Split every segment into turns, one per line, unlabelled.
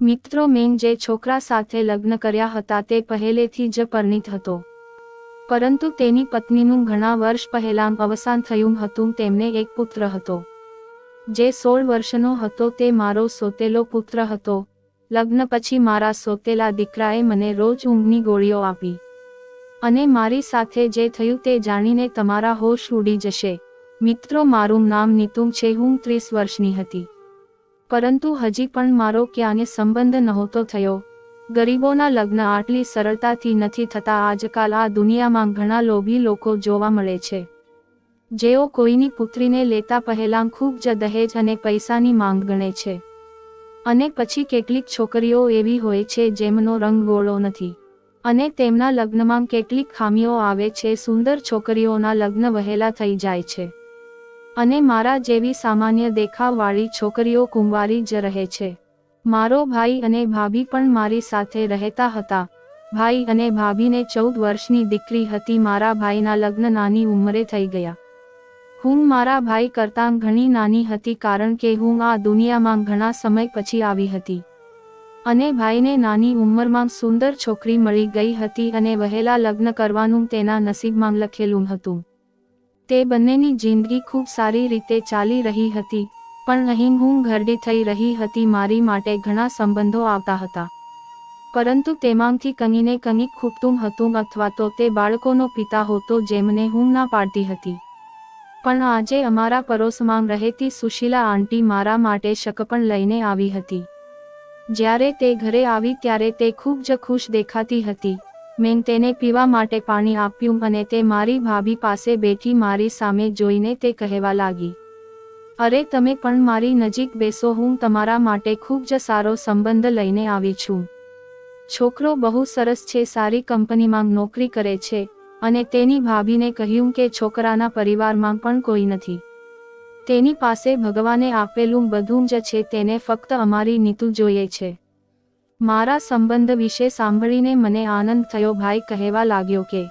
મિત્રો, મેં જે છોકરા સાથે લગ્ન કર્યા હતા તે પહેલેથી જ પરિણીત હતો, પરંતુ તેની પત્નીનું ઘણા વર્ષ પહેલાં અવસાન થયું હતું. તેમને એક પુત્ર હતો જે 16 વર્ષનો હતો. તે મારો સોતેલો પુત્ર હતો. લગ્ન પછી મારા સોતેલા દીકરાએ મને રોજ ઊંઘની ગોળીઓ આપી અને મારી સાથે જે થયું તે જાણીને તમારા હોશ ઉડી જશે. મિત્રો, મારું નામ નીતુ છે. હું 30 વર્ષની હતી, પરંતુ હજી પણ મારો ક્યાંય સંબંધ નહોતો થયો. ગરીબોના લગ્ન આટલી સરળતાથી નથી થતા. આજકાલ આ દુનિયામાં ઘણા લોભી લોકો જોવા મળે છે, જેઓ કોઈની પુત્રીને લેતા પહેલાં ખૂબ જ દહેજ અને પૈસાની માંગ ગણે છે. અને પછી કેટલીક છોકરીઓ એવી હોય છે જેમનો રંગ ગોળો નથી અને તેમના લગ્નમાં કેટલીક ખામીઓ આવે છે. સુંદર છોકરીઓના લગ્ન વહેલા થઈ જાય છે અને મારા જેવી સામાન્ય દેખાવવાળી છોકરીઓ કુંવારી જ રહે છે. મારો ભાઈ અને ભાભી પણ મારી સાથે રહેતા હતા. ભાઈ અને ભાભીને 14 વર્ષની દીકરી હતી. મારા ભાઈના લગ્ન નાની ઉંમરે થઈ ગયા. હું મારા ભાઈ કરતાં ઘણી નાની હતી, કારણ કે હું આ દુનિયામાં ઘણા સમય પછી આવી હતી અને ભાઈને નાની ઉંમરમાં સુંદર છોકરી મળી ગઈ હતી અને વહેલા લગ્ન કરવાનું તેના નસીબમાં લખેલું હતું. તે બંનેની જિંદગી ખૂબ સારી રીતે ચાલી રહી હતી, પણ અહીં હું ઘરડી થઈ રહી હતી. મારી માટે ઘણા સંબંધો આવતા હતા, પરંતુ તેમાંથી કંઈને કંઈક ખૂટતું હતું, અથવા તો તે બાળકોનો પિતા હતો જેમને હું ના પાડતી હતી. પણ આજે અમારા પડોશમાં રહેતી સુશીલા આંટી મારા માટે શકપણ લઈને આવી હતી. જ્યારે તે ઘરે આવી ત્યારે તે ખૂબ જ ખુશ દેખાતી હતી. મેં તેને પીવા માટે પાણી આપ્યું અને તે મારી ભાભી પાસે બેઠી મારી સામે જોઈને તે કહેવા લાગી, અરે, તમે પણ મારી નજીક બેસો, હું તમારા માટે ખૂબ જ સારો સંબંધ લઈને આવી છું. છોકરો બહુ સરસ છે, સારી કંપનીમાં નોકરી કરે છે. અને તેની ભાભીને કહ્યું કે છોકરાના પરિવારમાં પણ કોઈ નથી. તેની પાસે ભગવાને આપેલું બધું જ છે, તેને ફક્ત અમારી નીતુ જોઈએ છે. મારા સંબંધ વિશે સાંભળીને મને આનંદ થયો. ભાઈ કહેવા લાગ્યો કે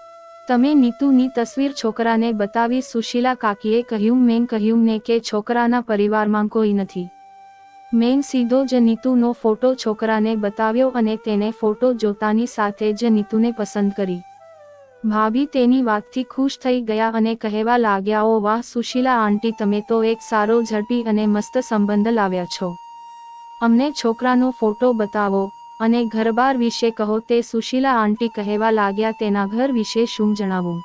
તમે નીતુની તસવીર છોકરાને બતાવી. સુશીલા કાકીએ કહ્યું, મેં કહ્યું ને કે છોકરાના પરિવારમાં કોઈ નથી. મેં સીધો જ નીતુનો ફોટો છોકરાને બતાવ્યો અને તેને ફોટો જોતાની સાથે જ નીતુને પસંદ કરી. ભાભી તેની વાતથી ખુશ થઈ ગયા અને કહેવા લાગ્યા, ઓ વાહ સુશીલા આંટી, તમે તો એક સારો ઝડપી અને મસ્ત સંબંધ લાવ્યા છો. અમને છોકરાનો ફોટો બતાવો અને ઘરબાર વિશે કહો. તે સુશીલા આંટી કહેવા લાગ્યા, તેના ઘર વિશે શું જણાવું?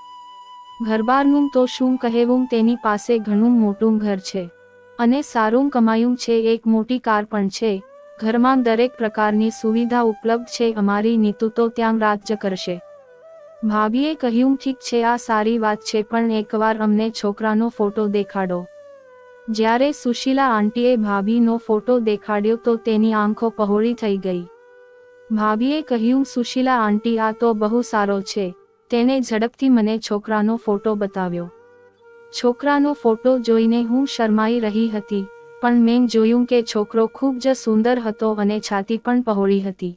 ઘરબારનું તો શું કહેવું, તેની પાસે ઘણું મોટું ઘર છે અને સારું કમાયું છે. એક મોટી કાર પણ છે. ઘરમાં દરેક પ્રકારની સુવિધા ઉપલબ્ધ છે. અમારી નીતુ તો ત્યાં રાત જ કરશે. ભાભીએ કહ્યું, ઠીક છે, આ સારી વાત છે, પણ એકવાર અમને છોકરાનો ફોટો દેખાડો. જ્યારે સુશીલા આંટીએ ભાભીનો ફોટો દેખાડ્યો તો તેની આંખો પહોળી થઈ ગઈ. ભાભીએ કહ્યું, સુશીલા આંટી, આ તો બહુ સારો છે. તેણે ઝડપથી મને છોકરાનો ફોટો બતાવ્યો. છોકરાનો ફોટો જોઈને હું શરમાઈ રહી હતી, પણ મેં જોયું કે છોકરો ખૂબ જ સુંદર હતો અને છાતી પણ પહોળી હતી,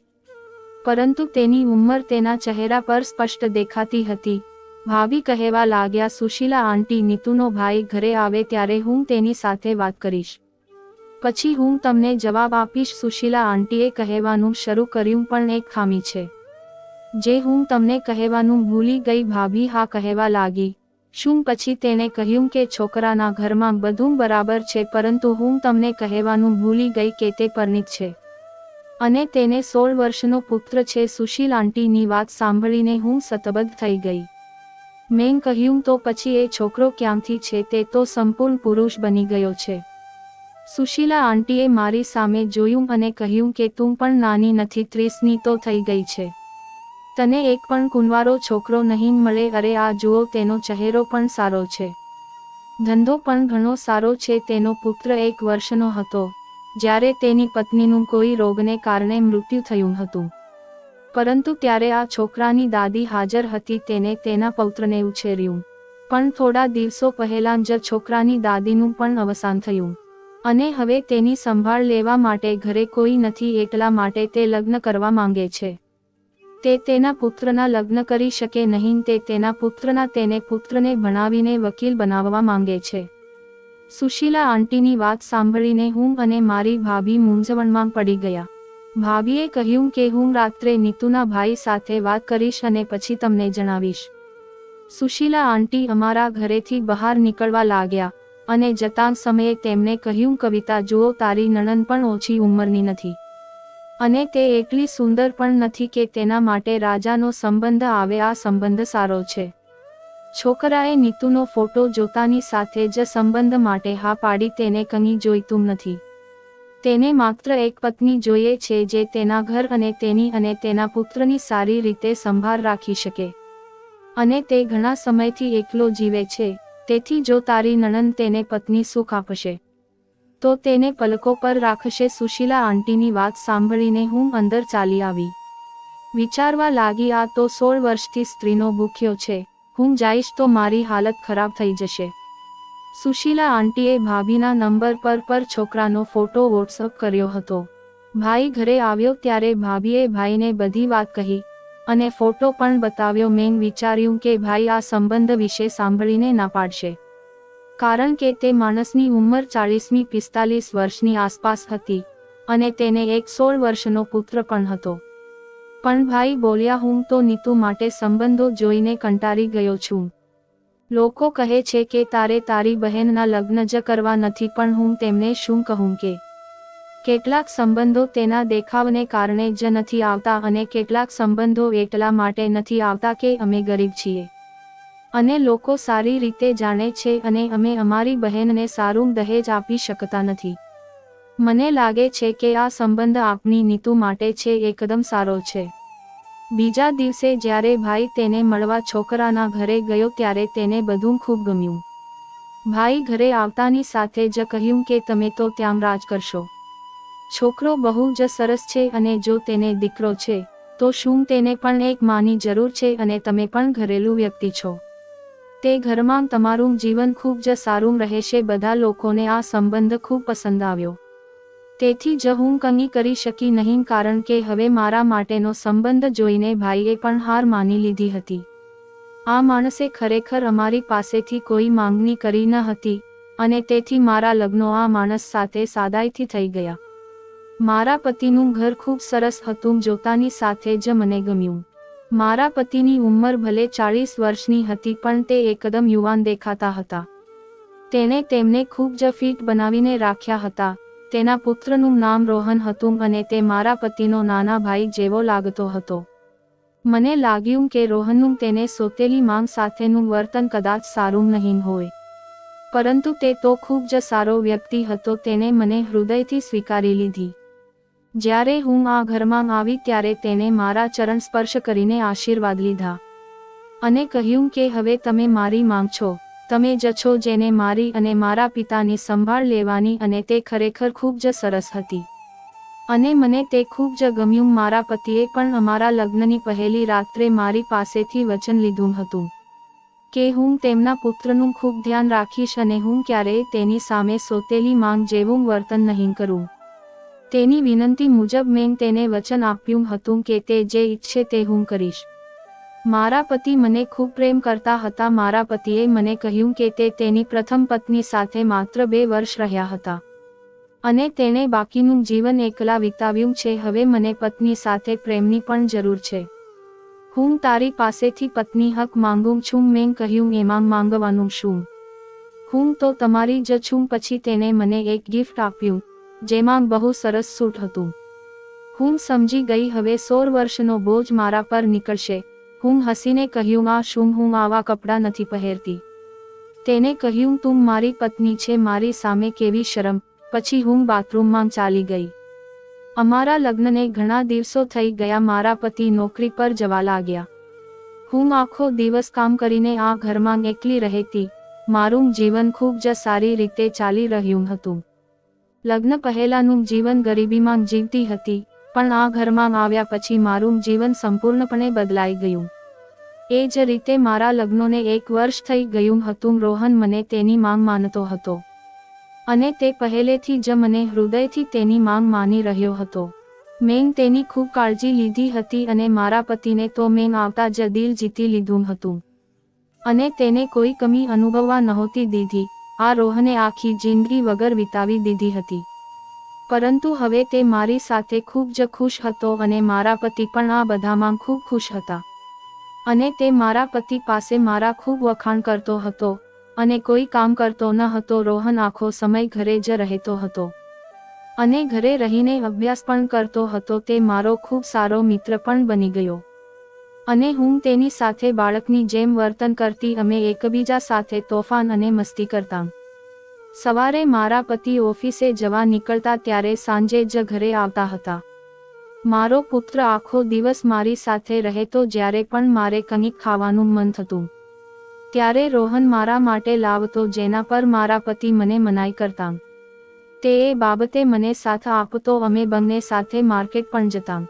પરંતુ તેની ઉંમર તેના ચહેરા પર સ્પષ્ટ દેખાતી હતી. ભાભી કહેવા લાગ્યા, સુશીલા આંટી, નીતુનો ભાઈ ઘરે આવે ત્યારે હું તેની સાથે વાત કરીશ. પછી હું તમને જવાબ આપીશ. સુશીલા આંટીએ કહેવાનું શરૂ કર્યું, પણ એક ખામી છે જે હું તમને કહેવાનું ભૂલી ગઈ. ભાભી હા કહેવા લાગી. શું? પછી તેણે કહ્યું કે છોકરાના ઘરમાં બધું બરાબર છે, પરંતુ હું તમને કહેવાનું ભૂલી ગઈ કે તે પરિણીત છે અને તેને 16 વર્ષનો પુત્ર છે. સુશીલ આંટીની વાત સાંભળીને હું સ્તબ્ધ થઈ ગઈ. મેં કહ્યું, તો પછી એ છોકરો ક્યાંથી છે? તે તો સંપૂર્ણ પુરુષ બની ગયો છે. સુશીલા આંટીએ મારી સામે જોયું અને કહ્યું કે તું પણ નાની નથી, 30ની તો થઈ ગઈ છે. તને એક પણ કુંવારો છોકરો નહીં મળે. અરે આ જુઓ, તેનો ચહેરો પણ સારો છે, ધંધો પણ ઘણો સારો છે. તેનો પુત્ર 1 વર્ષનો હતો જ્યારે તેની પત્નીનું કોઈ રોગને કારણે મૃત્યુ થયું હતું, પરંતુ ત્યારે આ છોકરાની દાદી હાજર હતી. તેને તેના પૌત્રને ઉછેર્યું, પણ થોડા દિવસો પહેલાં જ છોકરાની દાદીનું પણ અવસાન થયું અને હવે તેની સંભાળ લેવા માટે ઘરે કોઈ નથી. એટલા માટે તે લગ્ન કરવા માંગે છે. તે તેના પુત્રના લગ્ન કરી શકે નહીં. તે તેના પુત્રને ભણાવીને વકીલ બનાવવા માંગે છે. સુશીલા આંટીની વાત સાંભળીને હું અને મારી ભાભી મૂંઝવણમાં પડી ગયા. ભાભીએ કહ્યું કે હું રાત્રે નીતુના ભાઈ સાથે વાત કરીશ અને પછી તમને જણાવીશ. સુશીલા આંટી અમારા ઘરેથી બહાર નીકળવા લાગ્યા અને જતાં સમયે તેમણે કહ્યું, કવિતા જુઓ, તારી નણંદ પણ ઓછી ઉંમરની નથી અને તે એટલી સુંદર પણ નથી કે તેના માટે રાજાનો સંબંધ આવે. આ સંબંધ સારો છે. છોકરાએ નીતુનો ફોટો જોતાની સાથે જ સંબંધ માટે હા પાડી. તેને કંઈ જોઈતું નથી. તેને માત્ર એક પત્ની જોઈએ છે જે તેના ઘર અને તેના પુત્રની સારી રીતે સંભાળ રાખી શકે. અને તે ઘણા સમયથી એકલો જીવે છે. તેથી જો તારી નણંદ તેને પત્ની સુખ આપશે તો તેને પલકો પર રાખશે. સુશીલા આંટીની વાત સાંભળીને હું અંદર ચાલી આવી. વિચારવા લાગી, આ તો 16 વર્ષથી સ્ત્રીનો ભૂખ્યો છે. હું જઈશ તો મારી હાલત ખરાબ થઈ જશે. સુશીલા આંટીએ ભાભીના નંબર પર છોકરાનો ફોટો વોટ્સઅપ કર્યો હતો. ભાઈ ઘરે આવ્યો ત્યારે ભાભીએ ભાઈને બધી વાત કહી અને ફોટો પણ બતાવ્યો. મેં વિચાર્યું કે ભાઈ આ સંબંધ વિશે સાંભળીને ના પાડશે, કારણ કે તે માણસની ઉંમર 40-45 વર્ષની આસપાસ હતી અને તેને એક 16 વર્ષનો પુત્ર પણ હતો. પણ ભાઈ બોલ્યા, હું તો નીતુ માટે સંબંધો જોઈને કંટાળી ગયો છું. લોકો કહે છે કે તારે તારી બહેનના લગ્ન જ કરવા નથી, પણ હું તેમને શું કહું કે કેટલાક સંબંધો તેના દેખાવને કારણે જ નથી આવતા અને કેટલાક સંબંધો એટલા માટે નથી આવતા કે અમે ગરીબ છીએ અને લોકો સારી રીતે જાણે છે અને અમે અમારી બહેનને સારું દહેજ આપી શકતા નથી. મને લાગે છે કે આ સંબંધ આપની નીતુ માટે છે, એકદમ સારો છે. બીજા દિવસે જ્યારે ભાઈ તેને મળવા છોકરાના ઘરે ગયો ત્યારે તેને બધું ખૂબ ગમ્યું. ભાઈ ઘરે આવતાની સાથે જ કહ્યું કે તમે તો ત્યાં રાજ કરશો. છોકરો બહુ જ સરસ છે અને જો તેને દીકરો છે તો શું તેને પણ એક માની જરૂર છે અને તમે પણ ઘરેલું વ્યક્તિ છો. તે ઘરમાં તમારું જીવન ખૂબ જ સારું રહેશે. બધા લોકોને આ સંબંધ ખૂબ પસંદ આવ્યો. તેથી જ હું કંઈ કરી શકી નહીં, કારણ કે હવે મારા માટેનો સંબંધ જોઈને ભાઈએ પણ હાર માની લીધી હતી. આ માણસે ખરેખર અમારી પાસેથી કોઈ માંગણી કરી ન હતી અને તેથી મારા લગ્નો આ માણસ સાથે સાદાઈથી થઈ ગયા. મારા પતિનું ઘર ખૂબ સરસ હતું. જોતાની સાથે જ મને ગમ્યું. મારા પતિની ઉંમર ભલે 40 વર્ષની હતી પણ તે એકદમ યુવાન દેખાતા હતા. તેણે તેમને ખૂબ જ ફિટ બનાવીને રાખ્યા હતા. તેના પુત્રનું નામ રોહન હતું અને તે મારા પતિનો નાના ભાઈ જેવો લાગતો હતો. મને લાગ્યું કે રોહનનું તેને સોતેલી માંગ સાથેનું વર્તન કદાચ સારું નહીં હોય, પરંતુ તે તો ખૂબ જ સારો વ્યક્તિ હતો. તેને મને હૃદયથી સ્વીકારી લીધી. જ્યારે હું આ ઘરમાં આવી ત્યારે તેને મારા ચરણ સ્પર્શ કરીને આશીર્વાદ લીધા અને કહ્યું કે હવે તમે મારી માંગ છો, તમે જ છો જેને મારી અને મારા પિતાની સંભાળ લેવાની, અને તે ખરેખર ખૂબ જ સરસ હતી અને મને તે ખૂબ જ ગમ્યું. મારા પતિએ પણ અમારા લગ્નની પહેલી રાત્રે મારી પાસેથી વચન લીધું હતું કે હું તેમના પુત્રનું ખૂબ ધ્યાન રાખીશ અને હું ક્યારેય તેની સામે સોતેલી માંગ જેવું વર્તન નહીં કરું. તેની વિનંતી મુજબ મેં તેને વચન આપ્યું હતું કે તે જે ઈચ્છે તે હું કરીશ. મારા પતિ મને ખૂબ પ્રેમ કરતા હતા. મારા પતિએ મને કહ્યું કે તે તેની પ્રથમ પત્ની સાથે માત્ર 2 વર્ષ રહ્યા હતા અને તેણે બાકીનું જીવન એકલા વિતાવ્યું છે. હવે મને પત્ની સાથે પ્રેમની પણ જરૂર છે. હું તારી પાસેથી પત્ની હક માંગું છું. મેં કહ્યું, એમાં માંગવાનું શું, હું તો તમારી જ છું. પછી તેણે મને એક ગિફ્ટ આપ્યું જેમાં બહુ સરસ સૂટ હતું. હું સમજી ગઈ હવે 16 વર્ષનો બોજ મારા પર નીકળશે. હું હસીને કહ્યું, આ શું, હું આવા કપડાં નથી પહેરતી. તેને કહ્યું, તું મારી પત્ની છે, મારી સામે કેવી શરમ. પછી હું બાથરૂમમાં ચાલી ગઈ. અમારા લગ્નને ઘણા દિવસો થઈ ગયા. મારા પતિ નોકરી પર જવા લાગ્યા. હું આખો દિવસ કામ કરીને આ ઘરમાં એકલી રહેતી. મારું જીવન ખૂબ જ સારી રીતે ચાલી રહ્યું હતું. લગ્ન પહેલાનું જીવન ગરીબીમાં જીવતી હતી, પણ આ ઘરમાં આવ્યા પછી મારું જીવન સંપૂર્ણપણે બદલાઈ ગયું. એ જ રીતે મારા લગ્નોને 1 વર્ષ થઈ ગયું હતું. રોહન મને તેની માંગ માનતો હતો અને તે પહેલેથી જ મને હૃદયથી તેની માંગ માની રહ્યો હતો. મેં તેની ખૂબ કાળજી લીધી હતી અને મારા પતિને તો મેં આવતા જ દિલ જીતી લીધું હતું અને તેને કોઈ કમી અનુભવવા નહોતી દીધી. આ રોહને આખી જિંદગી વગર વિતાવી દીધી હતી. પરંતુ હવે તે મારી સાથે ખૂબ જ ખુશ હતો અને મારા પતિ પણ આ બધામાં ખૂબ ખુશ હતા. અને તે મારા પતિ પાસે મારા ખૂબ વખાણ કરતો હતો અને કોઈ કામ કરતો ન હતો. રોહન આખો સમય ઘરે જ રહેતો હતો અને ઘરે રહીને અભ્યાસ પણ કરતો હતો. તે મારો ખૂબ સારો મિત્ર પણ બની ગયો અને હું તેની સાથે બાળકની જેમ વર્તન કરતી. અમે એકબીજા સાથે તોફાન અને મસ્તી કરતા. સવારે મારા પતિ ઓફિસે જવા નીકળતા ત્યારે સાંજે જ ઘરે આવતા હતા. મારો પુત્ર આખો દિવસ મારી સાથે રહેતો. જ્યારે પણ મારે કંઈક ખાવાનું મન થતું ત્યારે રોહન મારા માટે લાવતો, જેના પર મારા પતિ મને મનાઈ કરતા. તે એ બાબતે મને સાથ આપતો. અમે બંને સાથે માર્કેટ પણ જતા.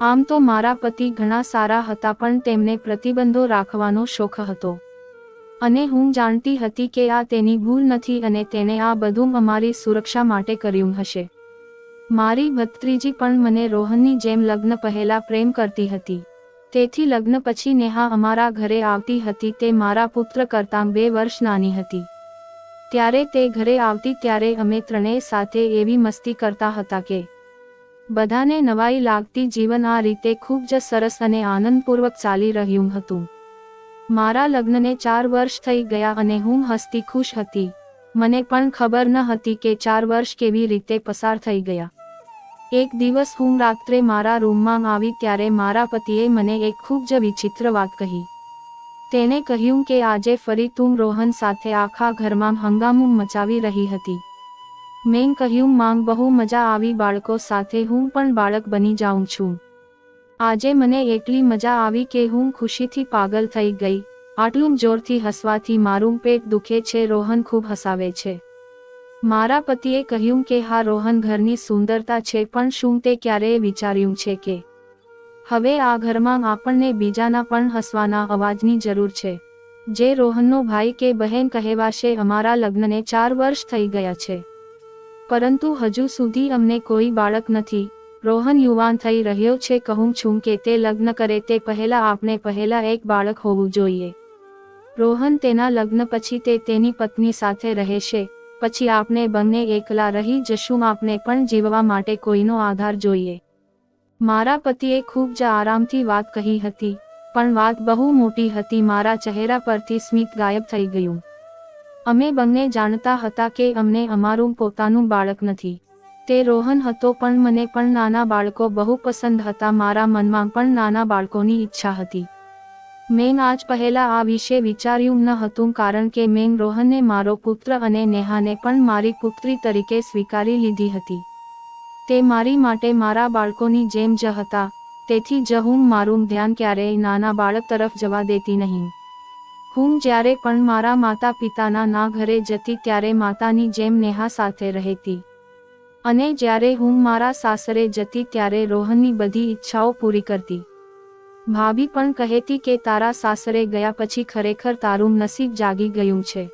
આમ તો મારા પતિ ઘણા સારા હતા, પણ તેમને પ્રતિબંધો રાખવાનો શોખ હતો અને હું જાણતી હતી કે આ તેની ભૂલ નથી અને તેણે આ બધું અમારી સુરક્ષા માટે કર્યું હશે. મારી ભત્રીજી પણ મને રોહનની જેમ લગ્ન પહેલા પ્રેમ કરતી હતી. તેથી લગ્ન પછી નેહા અમારા ઘરે આવતી હતી. તે મારા પુત્ર કરતાં 2 વર્ષ નાની હતી. ત્યારે તે ઘરે આવતી ત્યારે અમે ત્રણેય સાથે એવી મસ્તી કરતા હતા કે બધાને નવાઈ લાગતી. જીવન આ રીતે ખૂબ જ સરસ અને આનંદપૂર્વક ચાલી રહ્યું હતું. મારા લગ્નને 4 વર્ષ થઈ ગયા અને હું હસતી ખુશ હતી. મને પણ ખબર ન હતી કે 4 વર્ષ કેવી રીતે પસાર થઈ ગયા. એક દિવસ હું રાત્રે મારા રૂમમાં આવી ત્યારે મારા પતિએ મને એક ખૂબ જ વિચિત્ર વાત કહી. તેણે કહ્યું કે આજે ફરી તું રોહન સાથે આખા ઘરમાં હંગામો મચાવી રહી હતી. મેં કહ્યું, માંગ બહુ મજા આવી બાળકો સાથે. હું પણ બાળક બની જાઉં છું. આજે મને એટલી મજા આવી કે હું ખુશીથી પાગલ થઈ ગઈ. આટલું જોરથી હસવાથી મારું પેટ દુખે છે. રોહન ખૂબ હસાવે છે. મારા પતિએ કહ્યું કે હા, રોહન ઘરની સુંદરતા છે, પણ શું તે ક્યારેય વિચાર્યું છે કે હવે આ ઘરમાં આપણને બીજાના પણ હસવાના અવાજની જરૂર છે? જે રોહનનો ભાઈ કે બહેન કહેવાશે. અમારા લગ્નને 4 વર્ષ થઈ ગયા છે, પરંતુ હજુ સુધી અમને કોઈ બાળક નથી. રોહન યુવાન થઈ રહ્યો છે. કહું છું કે તે લગ્ન કરે તે પહેલા આપણે પહેલા એક બાળક હોવું જોઈએ. રોહન તેના લગ્ન પછી તે તેની પત્ની સાથે રહેશે. પછી આપણે બંને એકલા રહી જશું. આપણે પણ જીવવા માટે કોઈનો આધાર જોઈએ. મારા પતિએ ખૂબ જ આરામથી વાત કહી હતી, પણ વાત બહુ મોટી હતી. મારા ચહેરા પરથી સ્મિત ગાયબ થઈ ગયું. અમે બંને જાણતા હતા કે અમને અમારું પોતાનું બાળક નથી. તે રોહન હતો, પણ મને પણ નાના બાળકો બહુ પસંદ હતા. મારા મનમાં પણ નાના બાળકોની ઈચ્છા હતી. મેં આજ પહેલા આ વિશે વિચાર્યું ન હતું, કારણ કે મેં રોહનને મારો પુત્ર અને નેહાને પણ મારી પુત્રી તરીકે સ્વીકારી લીધી હતી. તે મારી માટે મારા બાળકોની જેમ જ હતા. તેથી જ હું મારું ધ્યાન ક્યારેય નાના બાળક તરફ જવા દેતી નહીં. હું જ્યારે પણ મારા માતા પિતાના ના ઘરે જતી ત્યારે માતાની જેમ નેહા સાથે રહેતી અને જ્યારે હું મારા સાસરે જતી ત્યારે રોહનની બધી ઈચ્છાઓ પૂરી કરતી. ભાભી પણ કહેતી કે તારા સાસરે ગયા પછી ખરેખર તારું નસીબ જાગી ગયું છે.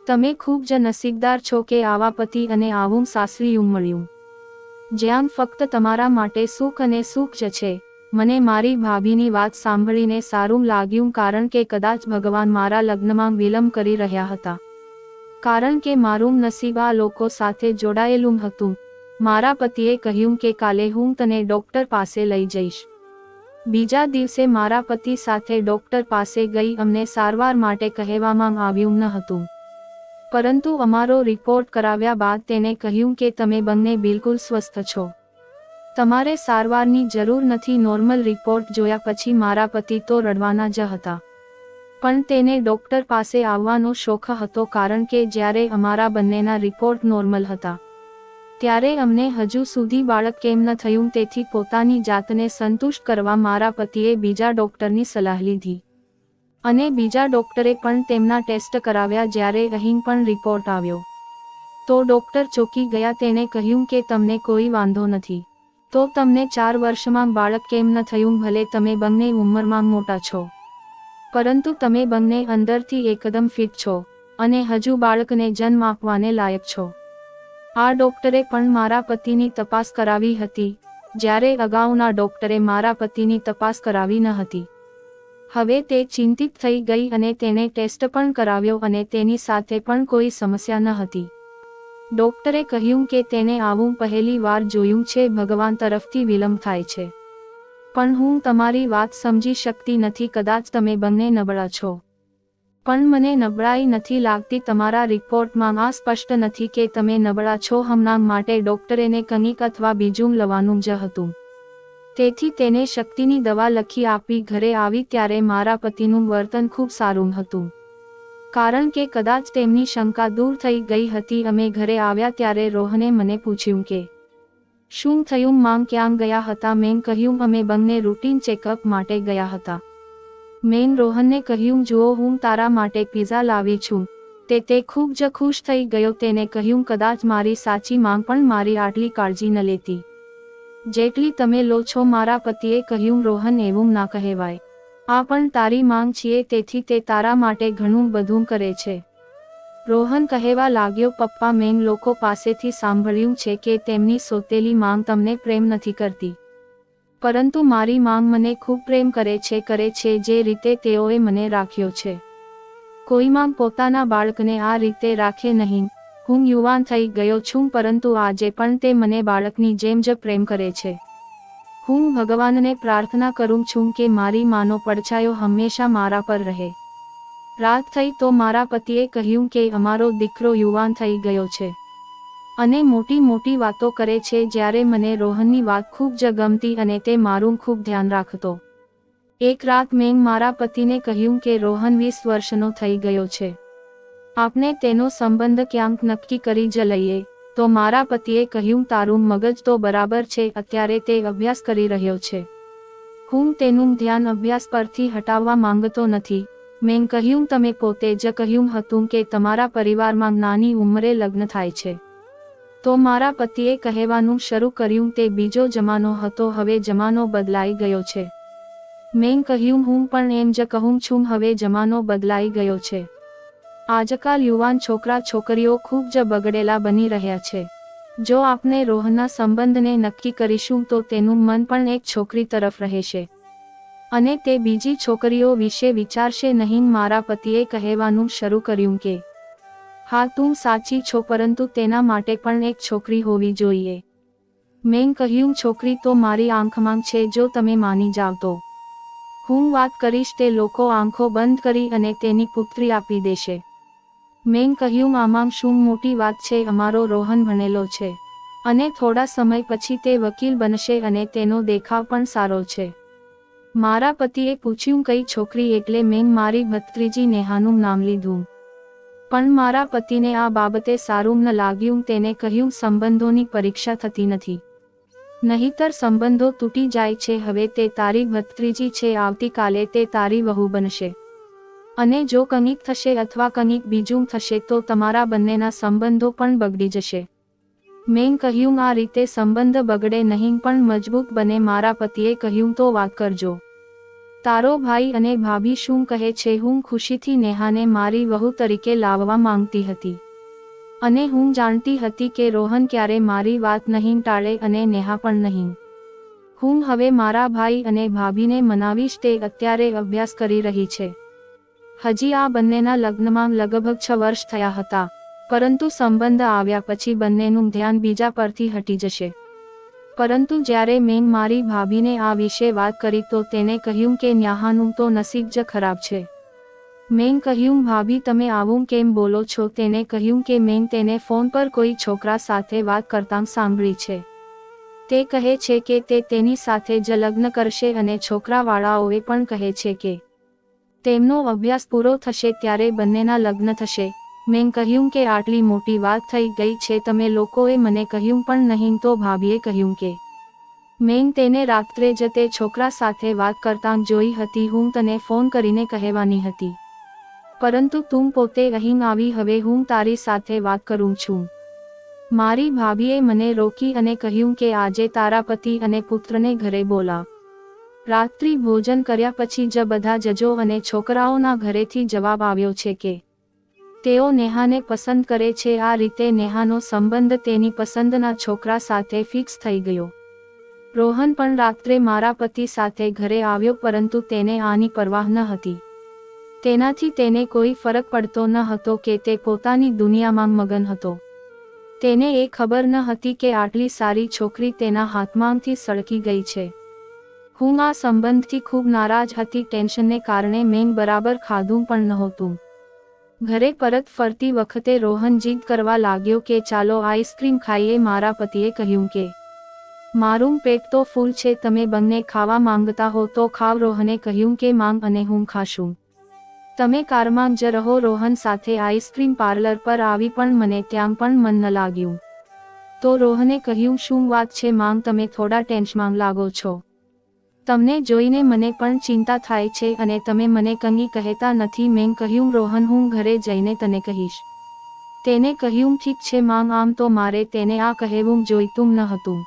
તમે ખૂબ જ નસીબદાર છો કે આવા પતિ અને આવું સાસરિયું મળ્યું, જ્યાં ફક્ત તમારા માટે સુખ અને સુખ જ છે. મને મારી ભાભીની વાત સાંભળીને સારું લાગ્યું, કારણ કે કદાચ ભગવાન મારા લગ્નમાં વિલંબ કરી રહ્યા હતા, કારણ કે મારું નસીબ આ લોકો સાથે જોડાયેલું હતું. મારા પતિએ કહ્યું કે કાલે હું તને ડોક્ટર પાસે લઈ જઈશ. બીજા દિવસે મારા પતિ સાથે ડોક્ટર પાસે ગઈ. અમને સારવાર માટે કહેવામાં આવ્યું ન હતું, પરંતુ અમારો રિપોર્ટ કરાવ્યા બાદ તેણે કહ્યું કે તમે બંને બિલકુલ સ્વસ્થ છો. તમારે સારવારની જરૂર નથી. નોર્મલ રિપોર્ટ જોયા પછી મારા પતિ તો રડવાના જ હતા, પણ તેને ડોક્ટર પાસે આવવાનો શોખ હતો, કારણ કે જ્યારે અમારા બંનેના રિપોર્ટ નોર્મલ હતા ત્યારે અમને હજુ સુધી બાળક કેમ ન થયું. તેથી પોતાની જાતને સંતુષ્ટ કરવા મારા પતિએ બીજા ડોક્ટરની સલાહ લીધી અને બીજા ડોક્ટરે પણ તેમના ટેસ્ટ કરાવ્યા. જ્યારે અહીં પણ રિપોર્ટ આવ્યો તો ડોક્ટર ચોંકી ગયા. તેણે કહ્યું કે તમને કોઈ વાંધો નથી, તો તમને 4 વર્ષમાં બાળક કેમ ન થયું? ભલે તમે બંને ઉંમરમાં મોટા છો, પરંતુ તમે બંને અંદરથી એકદમ ફિટ છો અને હજુ બાળકને જન્મ આપવાને લાયક છો. આ ડોક્ટરે પણ મારા પતિની તપાસ કરાવી હતી, જ્યારે અગાઉના ડોક્ટરે મારા પતિની તપાસ કરાવી ન હતી. હવે તે ચિંતિત થઈ ગઈ અને તેણે ટેસ્ટ પણ કરાવ્યો અને તેની સાથે પણ કોઈ સમસ્યા ન હતી. ડોક્ટરે કહ્યું કે તેને આવું પહેલી વાર જોયું છે. ભગવાન તરફથી વિલંબ થાય છે. પણ હું તમારી વાત સમજી શકતી નથી. કદાચ તમે બંને નબળા છો. પણ મને નબળાઈ નથી લાગતી. તમારા રિપોર્ટમાં આ સ્પષ્ટ નથી કે તમે નબળા છો. હમણાં માટે ડોક્ટરેને કંઈક અથવા બીજું લવાનું જ હતું. તેથી તેને શક્તિની દવા લખી આપી. ઘરે આવી ત્યારે મારા પતિનું વર્તન ખૂબ સારું હતું, કારણ કે કદાચ તેમની શંકા દૂર થઈ ગઈ હતી. અમે ઘરે આવ્યા ત્યારે રોહને મને પૂછ્યું કે શું થયું, માંગ ક્યાં ગયા હતા. મેં કહ્યું અમે બંને રૂટીન ચેકઅપ માટે ગયા હતા. મેં રોહનને કહ્યું જુઓ, હું તારા માટે પિઝા લાવી છું. તે ખૂબ જ ખુશ થઈ ગયો. તેને કહ્યું કદાચ મારી સાચી માંગ પણ મારી આટલી કાળજી ન લેતી જેટલી તમે લો છો. મારા પતિએ કહ્યું રોહન, એવું ના કહેવાય. આ પણ તારી માંગ છીએ, તેથી તે તારા માટે ઘણું બધું કરે છે. રોહન કહેવા લાગ્યો પપ્પા, મેં લોકો પાસેથી સાંભળ્યું છે કે તેમની સોતેલી માંગ તમને પ્રેમ નથી કરતી, પરંતુ મારી માંગ મને ખૂબ પ્રેમ કરે છે જે રીતે તેઓએ મને રાખ્યો છે. કોઈ માંગ પોતાના બાળકને આ રીતે રાખે નહીં. હું યુવાન થઈ ગયો છું, પરંતુ આજે પણ તે મને બાળકની જેમ જ પ્રેમ કરે છે. હું ભગવાનને પ્રાર્થના કરું છું કે મારી માનો પડછાયો હંમેશા મારા પર રહે. રાત થઈ તો મારા પતિએ કહ્યું કે અમારો દીકરો યુવાન થઈ ગયો છે અને મોટી મોટી વાતો કરે છે. જ્યારે મને રોહનની વાત ખૂબ જ ગમતી અને તે મારું ખૂબ ધ્યાન રાખતો. એક રાત મેં મારા પતિને કહ્યું કે રોહન 20 વર્ષનો થઈ ગયો છે. આપણે તેનો સંબંધ ક્યાંક નક્કી કરી જ લઈએ. તો મારા પતિએ કહ્યું તારું મગજ તો બરાબર છે. અત્યારે તે અભ્યાસ કરી રહ્યો છે. હું તેનું ધ્યાન અભ્યાસ પરથી હટાવવા માંગતો નથી. મેં કહ્યું તમે પોતે જ કહ્યું હતું કે તમારા પરિવારમાં નાની ઉંમરે લગ્ન થાય છે. તો મારા પતિએ કહેવાનું શરૂ કર્યું તે બીજો જમાનો હતો, હવે જમાનો બદલાઈ ગયો છે. મેં કહ્યું હું પણ એમ જ કહું છું, હવે જમાનો બદલાઈ ગયો છે. આજકાલ યુવાન છોકરા છોકરીઓ ખૂબ જ બગડેલા બની રહ્યા છે. જો આપણે રોહનના સંબંધને નક્કી કરીશું તો તેનું મન પણ એક છોકરી તરફ રહેશે અને તે બીજી છોકરીઓ વિશે વિચારશે નહીં. મારા પતિએ કહેવાનું શરૂ કર્યું કે હા તું સાચી છો, પરંતુ તેના માટે પણ એક છોકરી હોવી જોઈએ. મેં કહ્યું છોકરી તો મારી આંખમાં છે. જો તમે માની જાવ તો હું વાત કરીશ. તે લોકો આંખો બંધ કરી અને તેની પુત્રી આપી દેશે. મેં કહ્યું આમાં શું મોટી વાત છે. અમારો રોહન ભણેલો છે અને થોડા સમય પછી તે વકીલ બનશે અને તેનો દેખાવ પણ સારો છે. મારા પતિએ પૂછ્યું કઈ છોકરી, એટલે મેં મારી ભત્રીજી નેહાનું નામ લીધું. પણ મારા પતિને આ બાબતે સારું ન લાગ્યું. તેને કહ્યું સંબંધોની પરીક્ષા થતી નથી, નહીતર સંબંધો તૂટી જાય છે. હવે તે તારી ભત્રીજી છે, આવતીકાલે તે તારી વહુ બનશે અને જો કંઈક થશે અથવા કંઈક બીજું થશે તો તમારા બંનેના સંબંધો પણ બગડી જશે. મેં કહ્યું આ રીતે સંબંધ બગડે નહીં પણ મજબૂત બને. મારા પતિએ કહ્યું તો વાત કરજો. તારો ભાઈ અને ભાભી શું કહે છે? હું ખુશીથી નેહાને મારી વહુ તરીકે લાવવા માંગતી હતી અને હું જાણતી હતી કે રોહન ક્યારે મારી વાત નહીં ટાળે અને નેહા પણ નહીં. હું હવે મારા ભાઈ અને ભાભીને મનાવીશ. તે અત્યારે અભ્યાસ કરી રહી છે. હજી આ બંનેના લગ્નમાં લગભગ 6 વર્ષ થયા હતા, પરંતુ સંબંધ આવ્યા પછી બંનેનું ધ્યાન બીજા પરથી હટી જશે. પરંતુ જ્યારે મેં મારી ભાભીને આ વિશે વાત કરી તો તેને કહ્યું કે ન્યાહાનું તો નસીબ જ ખરાબ છે. મેં કહ્યું ભાભી તમે આવું કેમ બોલો છો? તેને કહ્યું કે મેં તેને ફોન પર કોઈ છોકરા સાથે વાત કરતાં સાંભળી છે. તે કહે છે કે તે તેની સાથે જ લગ્ન કરશે અને છોકરાવાળાઓએ પણ કહે છે કે તેમનો અભ્યાસ પૂરો થશે ત્યારે બંનેના લગ્ન થશે. મેં કહ્યું કે આટલી મોટી વાત થઈ ગઈ છે, તમે લોકોએ મને કહ્યું પણ નહીં. તો ભાભીએ કહ્યું કે મેં તેને રાત્રે જ તે છોકરા સાથે વાત કરતાં જોઈ હતી. હું તને ફોન કરીને કહેવાની હતી, પરંતુ તું પોતે અહીં આવી. હવે હું તારી સાથે વાત કરું છું. મારી ભાભીએ મને રોકી અને કહ્યું કે આજે તારા પતિ અને પુત્રને ઘરે બોલાવ. રાત્રિ ભોજન કર્યા પછી જ બધા જજો અને છોકરાઓના ઘરેથી જવાબ આવ્યો છે કે તેઓ નેહાને પસંદ કરે છે. આ રીતે નેહાનો સંબંધ તેની પસંદના છોકરા સાથે ફિક્સ થઈ ગયો. રોહન પણ રાત્રે મારા પતિ સાથે ઘરે આવ્યો, પરંતુ તેને આની પરવાહ ન હતી. તેનાથી તેને કોઈ ફરક પડતો ન હતો કે તે પોતાની દુનિયામાં મગન હતો. તેને એ ખબર ન હતી કે આટલી સારી છોકરી તેના હાથમાંથી સળકી ગઈ છે. હું આ સંબંધથી ખૂબ નારાજ હતી. ટેન્શનને કારણે મેં બરાબર ખાધું પણ નહોતું. ઘરે પરત ફરતી વખતે રોહન જીદ કરવા લાગ્યો કે ચાલો આઈસ્ક્રીમ ખાઈએ. મારા પતિએ કહ્યું કે મારું પેટ તો ફૂલ છે, તમે બંને ખાવા માંગતા હો તો ખાવ. રોહને કહ્યું કે માંગ અને હું ખાશું. તમે કારમાં જ રહો. રોહન સાથે આઈસ્ક્રીમ પાર્લર પર આવી પણ મને ત્યાં પણ મન ન લાગ્યું. તો રોહને કહ્યું શું વાત છે માંગ, તમે થોડા ટેન્શનમાં લાગો છો. તમને જોઈને મને પણ ચિંતા થાય છે અને તમે મને કંઈ કહેતા નથી. મેં કહ્યું રોહન હું ઘરે જઈને તને કહીશ. તેને કહ્યું ઠીક છે માંગ. આમ તો મારે તેને આ કહેવું જોઈતું ન હતું,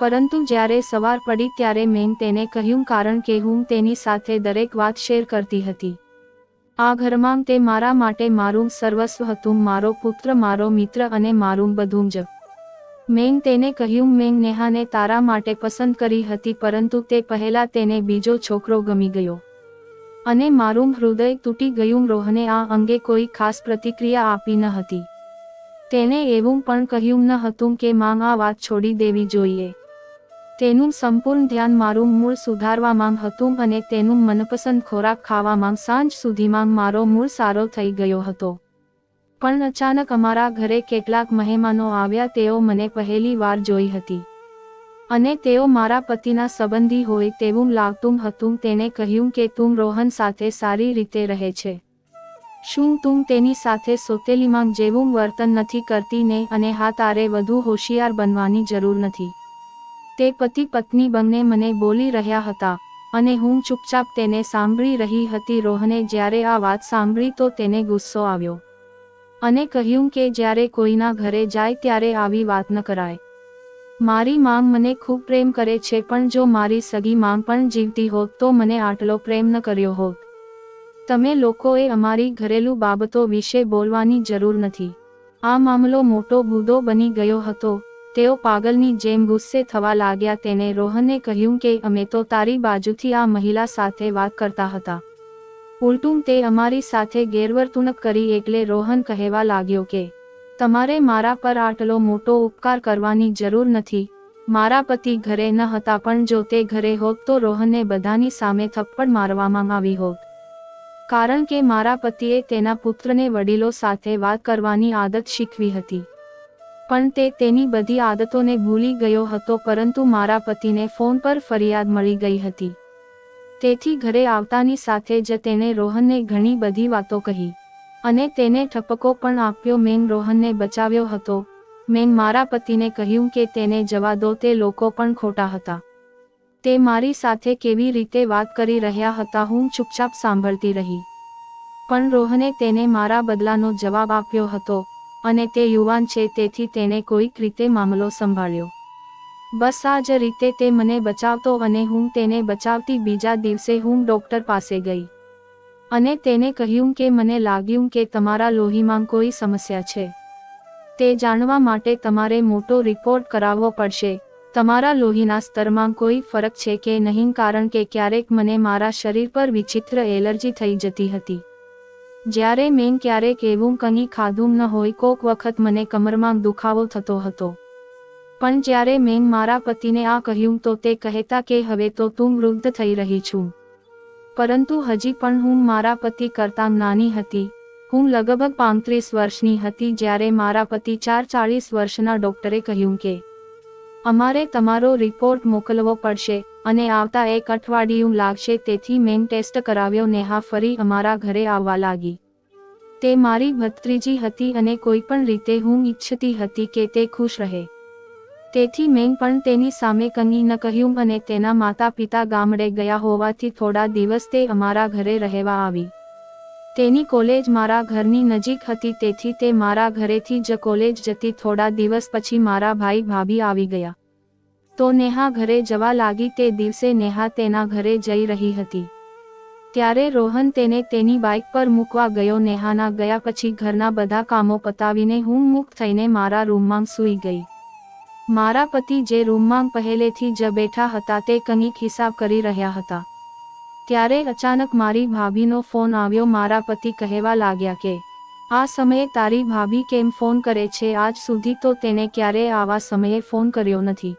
પરંતુ જ્યારે સવાર પડી ત્યારે મેં તેને કહ્યું, કારણ કે હું તેની સાથે દરેક વાત શેર કરતી હતી. આ ઘરમાં તે મારા માટે મારું સર્વસ્વ હતું, મારો પુત્ર, મારો મિત્ર અને મારું બધું જ. મેં તેને કહ્યું મેં નેહાને તારા માટે પસંદ કરી હતી, પરંતુ તે પહેલા તેને બીજો છોકરો ગમી ગયો અને મારું હૃદય તૂટી ગયું. રોહને આ અંગે કોઈ ખાસ પ્રતિક્રિયા આપી ન હતી. તેને એવું પણ કહ્યું ન હતું કે માંગ આ વાત છોડી દેવી જોઈએ. તેનું સંપૂર્ણ ધ્યાન મારું મૂળ સુધારવામાં હતું અને તેનું મનપસંદ ખોરાક ખાવામાં. સાંજ સુધીમાં મારો મૂળ સારો થઈ ગયો હતો. પણ અચાનક અમારા ઘરે કેટલાક મહેમાનો આવ્યા. તેઓ મને પહેલી વાર જોઈ હતી અને તેઓ મારા પતિના સંબંધી હોય તેવું લાગતું હતું. તેણે કહ્યું કે તું રોહન સાથે સારી રીતે રહે છે. શું તું તેની સાથે સોતેલીમાં જેવું વર્તન નથી કરતી ને? અને હા, તારે વધુ હોશિયાર બનવાની જરૂર નથી. તે પતિ પત્ની બંને મને બોલી રહ્યા હતા અને હું ચૂપચાપ તેને સાંભળી રહી હતી. રોહને જ્યારે આ વાત સાંભળી તો તેને ગુસ્સો આવ્યો અને કહ્યું કે જ્યારે કોઈના ઘરે જાય ત્યારે આવી વાત ન કરાય. મારી માંગ મને ખૂબ પ્રેમ કરે છે, પણ જો મારી સગી માંગ પણ જીવતી હોત તો મને આટલો પ્રેમ ન કર્યો હોત. તમે લોકોએ અમારી ઘરેલું બાબતો વિશે બોલવાની જરૂર નથી. આ મામલો મોટો મુદ્દો બની ગયો હતો. તેઓ પાગલની જેમ ગુસ્સે થવા લાગ્યા. તેને રોહને કહ્યું કે અમે તો તારી બાજુથી આ મહિલા સાથે વાત કરતા હતા, ઉલટું તે અમારી સાથે ગેરવર્તણૂક કરી. એટલે રોહન કહેવા લાગ્યો કે તમારે મારા પર આટલો મોટો ઉપકાર કરવાની જરૂર નથી. મારા પતિ ઘરે ન હતા, પણ જો તે ઘરે હોત તો રોહનને બધાની સામે થપ્પડ મારવામાં આવી હોત, કારણ કે મારા પતિએ તેના પુત્રને વડીલો સાથે વાત કરવાની આદત શીખવી હતી. પણ તે તેની બધી આદતોને ભૂલી ગયો હતો. પરંતુ મારા પતિને ફોન પર ફરિયાદ મળી ગઈ હતી. તેથી ઘરે આવતાની સાથે જ તેણે રોહનને ઘણી બધી વાતો કહી અને તેને ઠપકો પણ આપ્યો. મેં રોહનને બચાવ્યો હતો. મેં મારા પતિને કહ્યું કે તેને જવા દો, તે લોકો પણ ખોટા હતા. તે મારી સાથે કેવી રીતે વાત કરી રહ્યા હતા હું ચૂપચાપ સાંભળતી રહી. પણ રોહને તેને મારા બદલાનો જવાબ આપ્યો હતો અને તે યુવાન છે તેથી તેણે કોઈક રીતે મામલો સંભાળ્યો. બસ આ જ રીતે તે મને બચાવતો અને હું તેને બચાવતી. બીજા દિવસે હું ડોક્ટર પાસે ગઈ અને તેને કહ્યું કે મને લાગ્યું કે તમારા લોહીમાં કોઈ સમસ્યા છે. તે જાણવા માટે તમારે મોટો રિપોર્ટ કરાવવો પડશે. તમારા લોહીના સ્તરમાં કોઈ ફરક છે કે નહીં, કારણ કે ક્યારેક મને મારા શરીર પર વિચિત્ર એલર્જી થઈ જતી હતી. જ્યારે મેં ક્યારેક એવું કંઈ ખાધું ન હોય, કોક વખત મને કમરમાં દુખાવો થતો હતો. પણ જ્યારે મેં મારા પતિને આ કહ્યું તો તે કહેતા કે હવે તો તું વૃદ્ધ થઈ રહી છું. પરંતુ હજી પણ હું મારા પતિ કરતાં નાની હતી. હું લગભગ 35 વર્ષની હતી જ્યારે મારા પતિ 40 વર્ષના ડોક્ટરે કહ્યું કે અમારે તમારો રિપોર્ટ મોકલવો પડશે અને આવતા એક અઠવાડિયું લાગશે. તેથી મેં ટેસ્ટ કરાવ્યો. નેહા ફરી અમારા ઘરે આવવા લાગી. તે મારી ભત્રીજી હતી અને કોઈપણ રીતે હું ઈચ્છતી હતી કે તે ખુશ રહે. તેથી મેં પણ તેની સામે કંઈ ન કહ્યું અને તેના માતા પિતા ગામડે ગયા હોવાથી થોડા દિવસ તે અમારા ઘરે રહેવા આવી. તેની કોલેજ મારા ઘરની નજીક હતી, તેથી તે મારા ઘરેથી જ કોલેજ જતી. થોડા દિવસ પછી મારા ભાઈ ભાભી આવી ગયા તો નેહા ઘરે જવા લાગી. તે દિવસે નેહા તેના ઘરે જઈ રહી હતી ત્યારે રોહન તેને તેની બાઇક પર મૂકવા ગયો. નેહાના ગયા પછી ઘરના બધા કામો પતાવીને હું મુક્ત થઈને મારા રૂમમાં સૂઈ ગઈ. મારા પતિ જે રૂમમાં પહેલેથી જ બેઠા હતા તે કંઈક હિસાબ કરી રહ્યા હતા. ત્યારે અચાનક મારી ભાભીનો ફોન આવ્યો. મારા પતિ કહેવા લાગ્યા કે આ સમયે તારી ભાભી કેમ ફોન કરે છે? આજ સુધી તો તેને ક્યારેય આવા સમયે ફોન કર્યો નથી.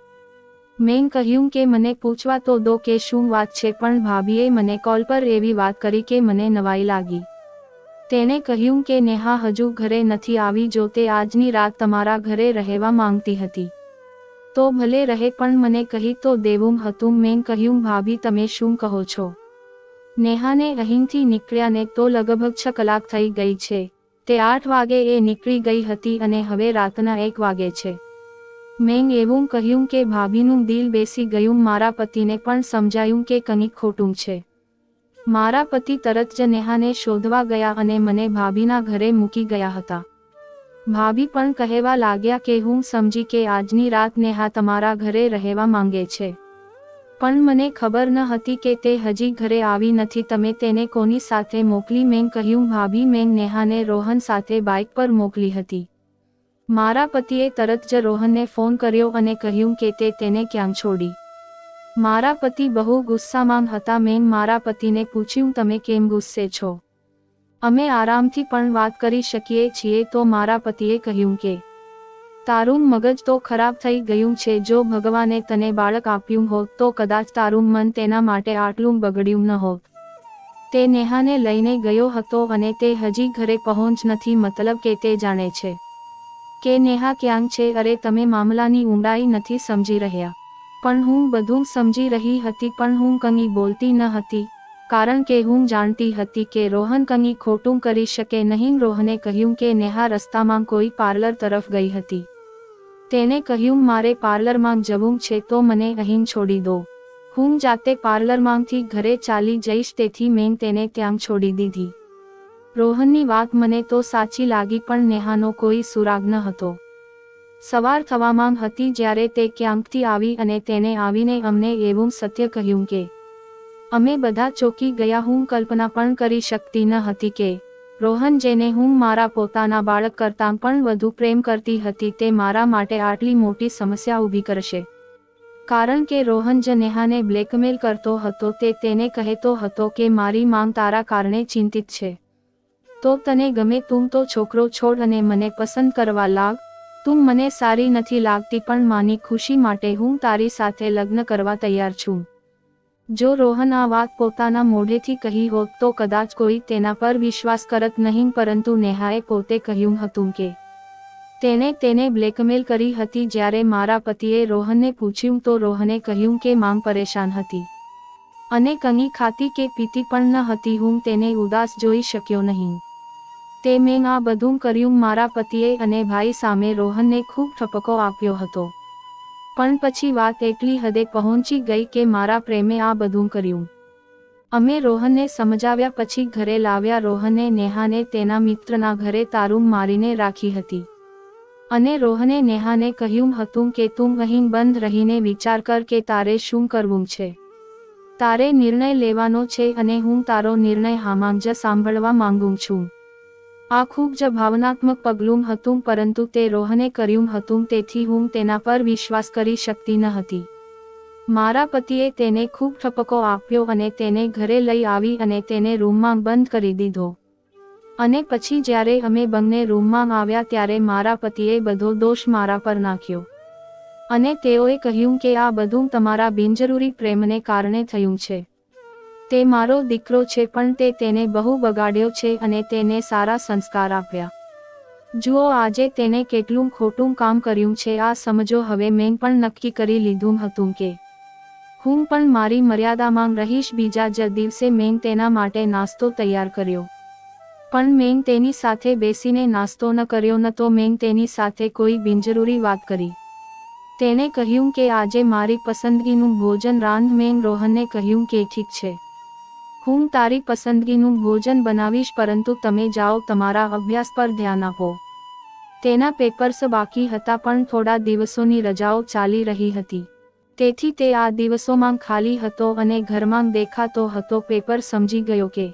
મેં કહ્યું કે મને પૂછવા તો દો કે શું વાત છે, પણ ભાભીએ મને કોલ પર એવી વાત કરી કે મને નવાઈ લાગી. તેણે કહ્યું કે નેહા હજુ ઘરે નથી આવી, જો તે આજની રાત તમારા ઘરે રહેવા માંગતી હતી તો ભલે રહે, પણ મને કહી તો દેવું હતું. મેં કહ્યું ભાભી તમે શું કહો છો? નેહાને અહીંથી નીકળ્યાને તો લગભગ 6 કલાક થઈ ગઈ છે. તે 8 વાગે એ નીકળી ગઈ હતી અને હવે રાતના 1 વાગે છે. મેં એવું કહ્યું કે ભાભીનું દિલ બેસી ગયું. મારા પતિને પણ સમજાયું કે કંઈક ખોટું છે. મારા પતિ તરત જ નેહાને શોધવા ગયા અને મને ભાભીના ઘરે મૂકી ગયા હતા. ભાભી પણ કહેવા લાગ્યા કે હું સમજી કે આજની રાત નેહા તમારા ઘરે રહેવા માંગે છે, પણ મને ખબર ન હતી કે તે હજી ઘરે આવી નથી. તમે તેને કોની સાથે મોકલી? મેં કહ્યું ભાભી મેં નેહાને રોહન સાથે બાઇક પર મોકલી હતી. મારા પતિએ તરત જ રોહનને ફોન કર્યો અને કહ્યું કે તે તેને ક્યાં છોડી. મારા પતિ બહુ ગુસ્સામાં હતા. મેં મારા પતિને પૂછ્યું તમે કેમ ગુસ્સે છો? અમે આરામથી પણ વાત કરી શકીએ છીએ. તો મારા પતિએ કહ્યું કે તારું મગજ તો ખરાબ થઈ ગયું છે. જો ભગવાને તને બાળક આપ્યું હોત તો કદાચ તારું મન તેના માટે આટલું બગડ્યું ન હોત. તે નેહાને લઈને ગયો હતો અને તે હજી ઘરે પહોંચ નથી, મતલબ કે તે જાણે છે કે નેહા ક્યાં છે. અરે તમે મામલાની ઊંડાઈ નથી સમજી રહ્યા. પણ હું બધું સમજી રહી હતી, પણ હું કંઈ બોલતી ન હતી, કારણ કે હું જાણતી હતી કે રોહન કંઈ ખોટું કરી શકે નહીં. રોહને કહ્યું કે નેહા રસ્તામાં કોઈ પાર્લર તરફ ગઈ હતી. તેને કહ્યું મારે પાર્લરમાં જવું છે તો મને અહીં છોડી દો, હું જાતે પાર્લરમાંથી ઘરે ચાલી જઈશ. તેથી મેં તેને ત્યાં છોડી દીધી. રોહનની વાત મને તો સાચી લાગી, પણ નેહાનો કોઈ સુરાગ ન હતો. સવાર થવામાં હતી જ્યારે તે ક્યાંકથી આવી અને તેને આવીને અમને એવું સત્ય કહ્યું કે અમે બધા ચોંકી ગયા. હું કલ્પના પણ કરી શકતી ન હતી કે રોહન, જેને હું મારા પોતાના બાળક કરતાં પણ વધુ પ્રેમ કરતી હતી, તે મારા માટે આટલી મોટી સમસ્યા ઊભી કરશે. કારણ કે રોહન જ નેહાને બ્લેકમેલ કરતો હતો. તે તેને કહેતો હતો કે મારી માંગ તારા કારણે ચિંતિત છે, તો તને ગમે તું તો છોકરો છોડ અને મને પસંદ કરવા લાગ. તું મને સારી નથી લાગતી, પણ માની ખુશી માટે હું તારી સાથે લગ્ન કરવા તૈયાર છું. જો રોહન આ વાત પોતાના મોઢેથી કહી હોત તો કદાચ કોઈ તેના પર વિશ્વાસ કરત નહીં, પરંતુ નેહાએ પોતે કહ્યું હતું કે તેને બ્લેકમેલ કરી હતી. જ્યારે મારા પતિએ રોહનને પૂછ્યું તો રોહને કહ્યું કે માંગ પરેશાન હતી અને કંઈ ખાતી કે પીતી પણ ન હતી. હું તેને ઉદાસ જોઈ શક્યો નહીં. તે મેં આ બધું કર્યું મારા પતિએ અને ભાઈ સામે. રોહનને ખૂબ ઠપકો આપ્યો હતો, પણ પછી વાત એટલી હદે પહોંચી ગઈ કે મારા પ્રેમે આ બધું કર્યું. અમે રોહનને સમજાવ્યા પછી ઘરે લાવ્યા. રોહને નેહાને તેના મિત્રના ઘરે તારું મારીને રાખી હતી અને રોહને નેહાને કહ્યું હતું કે તું અહીં બંધ રહીને વિચાર કર કે તારે શું કરવું છે. તારે નિર્ણય લેવાનો છે અને હું તારો નિર્ણય હામાં જ સાંભળવા માંગુ છું. આ ખૂબ જ ભાવનાત્મક પગલું હતું, પરંતુ તે રોહને કર્યું હતું, તેથી હું તેના પર વિશ્વાસ કરી શકતી ન હતી. મારા પતિએ તેને ખૂબ ઠપકો આપ્યો અને તેને ઘરે લઈ આવી અને તેને રૂમમાં બંધ કરી દીધો. અને પછી જ્યારે અમે બંને રૂમમાં આવ્યા ત્યારે મારા પતિએ બધો દોષ મારા પર નાખ્યો અને તેઓએ કહ્યું કે આ બધું તમારા બિનજરૂરી પ્રેમને કારણે થયું છે. તે મારો દીકરો છે, પણ તે તેને બહુ બગાડ્યો છે અને તેને સારા સંસ્કાર આપ્યા. જુઓ આજે તેને કેટલું ખોટું કામ કર્યું છે. આ સમજો. હવે મેં પણ નક્કી કરી લીધું હતું કે હું પણ મારી મર્યાદામાં રહીશ. બીજા જ દિવસે મેં તેના માટે નાસ્તો તૈયાર કર્યો, પણ મેં તેની સાથે બેસીને નાસ્તો ન કર્યો, ન તો મેં તેની સાથે કોઈ બિનજરૂરી વાત કરી. તેણે કહ્યું કે આજે મારી પસંદગીનું ભોજન રાંધ. મેં રોહનને કહ્યું કે ઠીક છે, હું તારી પસંદગીનું ભોજન બનાવીશ, પરંતુ તમે જાઓ, તમારા અભ્યાસ પર ધ્યાન આપો. તેના પેપર્સ બાકી હતા, પણ થોડા દિવસોની રજાઓ ચાલી રહી હતી, તેથી તે આ દિવસોમાં ખાલી હતો અને ઘરમાં દેખાતો હતો પેપર. સમજી ગયો કે